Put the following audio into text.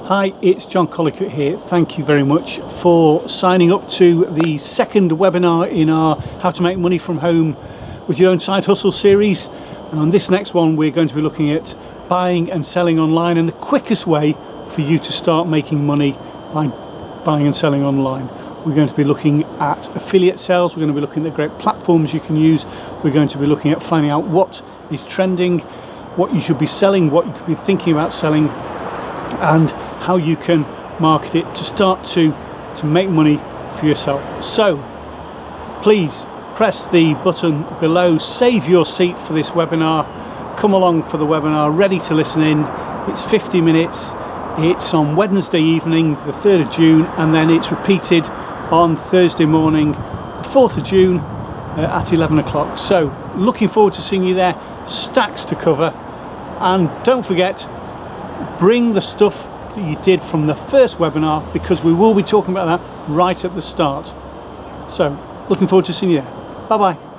Hi, it's John Collicutt here. Thank you very much for signing up to the second webinar in our How to Make Money from Home with Your Own Side Hustle series. And this next one, we're going to be looking at buying and selling online and the quickest way for you to start making money by buying and selling online. We're going to be looking at affiliate sales. We're going to be looking at great platforms you can use. We're going to be looking at finding out what is trending, what you should be selling, what you could be thinking about selling, and how you can market it to start to make money for yourself. So please press the button below, save your seat for this webinar, come along for the webinar, ready to listen in. It's 50 minutes, it's on Wednesday evening, the 3rd of June, and then it's repeated on Thursday morning, the 4th of June at 11 o'clock. So looking forward to seeing you there, stacks to cover, and don't forget, bring the stuff that you did from the first webinar, because we will be talking about that right at the start. So looking forward to seeing you there. Bye bye.